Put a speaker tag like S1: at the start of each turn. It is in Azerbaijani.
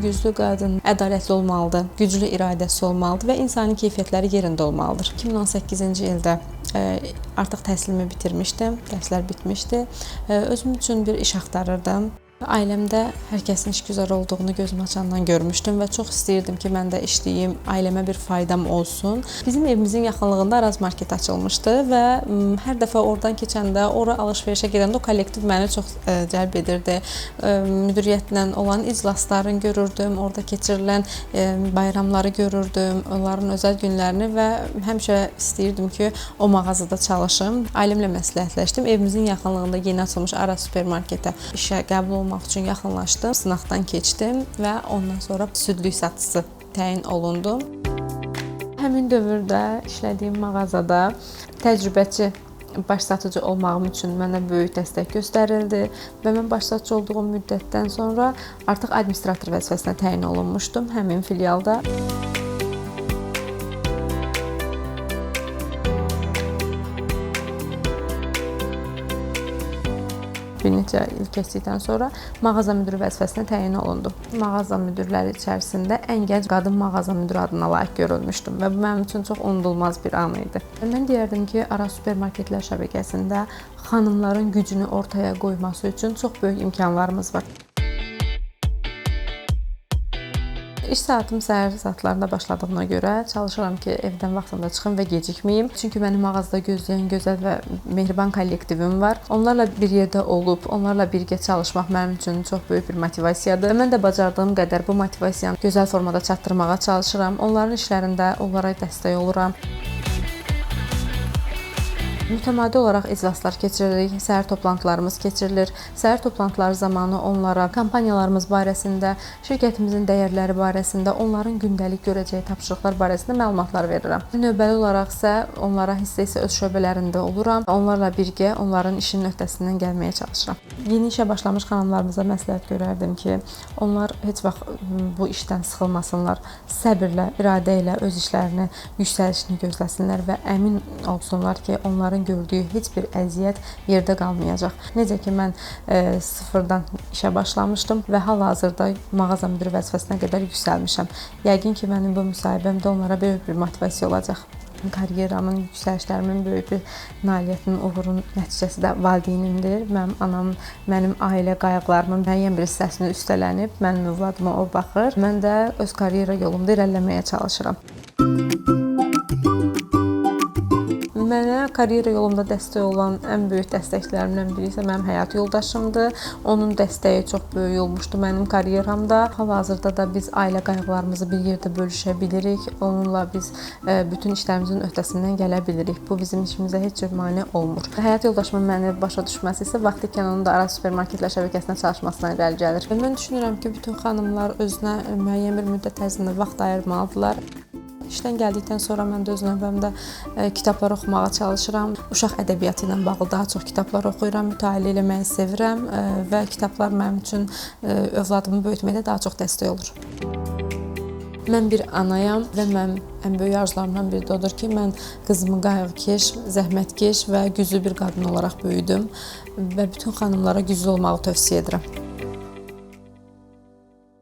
S1: güclü qadın ədalətli olmalıdır, güclü iradəsi olmalıdır və insani keyfiyyətləri yerində olmalıdır. 2018-ci ildə artıq təhsilimi bitirmişdim, dərslər bitmişdi. Özüm üçün bir iş axtarırdım. Ailəmdə hər kəsin işgüzar olduğunu gözüm açandan görmüşdüm və çox istəyirdim ki, mən də işləyim, ailəmə bir faydam olsun. Bizim evimizin yaxınlığında Araz market açılmışdı və hər dəfə oradan keçəndə, ora alış-verişə gedəndə o kollektiv məni çox cəlb edirdi. Müdiriyyətlə olan iclaslarını görürdüm, orada keçirilən bayramları görürdüm, onların özəl günlərini və həmişə istəyirdim ki, o mağazada çalışım. Ailəmlə məsləhətləşdim. Evimizin yaxınlığında yeni açılmış Araz supermarketə işə qəbul olmaq üçün yaxınlaşdım. Sınaqdan keçdim və ondan sonra südlük satıcısı təyin olundum. Həmin dövrdə işlədiyim mağazada təcrübəçi baş satıcı olmağım üçün mənə böyük dəstək göstərildi və mən baş satıcı olduğum müddətdən sonra artıq administrator vəzifəsinə təyin olunmuşdum həmin filialda. Bir neçə il keçdikdən sonra mağaza müdiri vəzifəsinə təyin olundum. Mağaza müdirləri içərisində ən gənc qadın mağaza müdiri adına layiq görülmüşdüm və bu mənim üçün çox unudulmaz bir an idi. Mən deyərdim ki, Araz supermarketlər şəbəkəsində xanımların gücünü ortaya qoyması üçün çox böyük imkanlarımız var. İş saatım səhər saatlarında başladığına görə çalışıram ki, evdən vaxtında çıxım və gecikməyim. Çünki məni mağazada gözləyən gözəl və mehriban kollektivim var. Onlarla bir yerdə olub, onlarla birgə çalışmaq mənim üçün çox böyük bir motivasiyadır. Mən də bacardığım qədər bu motivasiyanı gözəl formada çatdırmağa çalışıram. Onların işlərində onlara dəstək oluram. Mütəmadi olaraq iclaslar keçiririk, səhər toplantılarımız keçirilir. Səhər toplantıları zamanı onlara kampaniyalarımız barəsində, şirkətimizin dəyərləri barəsində, onların gündəlik görəcəyi tapşırıqlar barəsində məlumatlar verirəm. Növbəli olaraq isə onlara hissə-hissə öz şöbələrində oluram. Onlarla birgə onların işinin öhdəsindən gəlməyə çalışıram. Yeni işə başlamış xanımlarımıza məsləhət görərdim ki, onlar heç vaxt bu işdən sıxılmasınlar. Səbirlə, iradə ilə öz işlərini, yüksəlişini gözləsinlər və əmin olsunlar ki, onların gördüyü heç bir əziyyət yerdə qalmayacaq. Necə ki, mən sıfırdan işə başlamışdım və hal-hazırda mağaza müdiri vəzifəsinə qədər yüksəlmişəm. Yəqin ki, mənim bu müsahibəm də onlara böyük bir motivasiya olacaq. Karyeramın, yüksəlişlərimin böyük bir nailiyyətinin, uğurun nəticəsi də valideynimdir. Mənim anam mənim ailə qayğılarımın müəyyən bir hissəsini üstələnib, mənim övladıma o baxır. Mən də öz karyera yolumda irəliləməyə çalışıram. Mənə karyera yolumda dəstək olan ən böyük dəstəklərimdən biri isə mənim həyat yoldaşımdır. Onun dəstəyi çox böyük olmuşdu mənim karyeramda. Hal-hazırda da biz ailə qayğılarımızı bir yerdə bölüşə bilirik. Onunla biz bütün işlərimizin öhdəsindən gələ bilirik. Bu bizim işimizə heç cür mane olmur. Həyat yoldaşımın məni başa düşməsi isə vaxt ikən onun da Araz supermarketlər şəbəkəsində çalışmasına irəli gəlir. Mən düşünürəm ki, bütün xanımlar özünə müəyyən bir müddət ərzində vaxt ayırmalıdırlar. İşdən gəldikdən sonra mən də öz növbəmdə kitablar oxumağa çalışıram. Uşaq ədəbiyyatı ilə bağlı daha çox kitablar oxuyuram, mütaliə eləməyi sevirəm və kitablar mənim üçün övladımı böyütməkdə daha çox dəstək olur. Mən bir anayam və mən ən böyük arzularımdan biri də odur ki, mən qızımı qayğıkeş, zəhmətkeş və güclü bir qadın olaraq böyüdüm və bütün xanımlara güclü olmağı tövsiyə edirəm.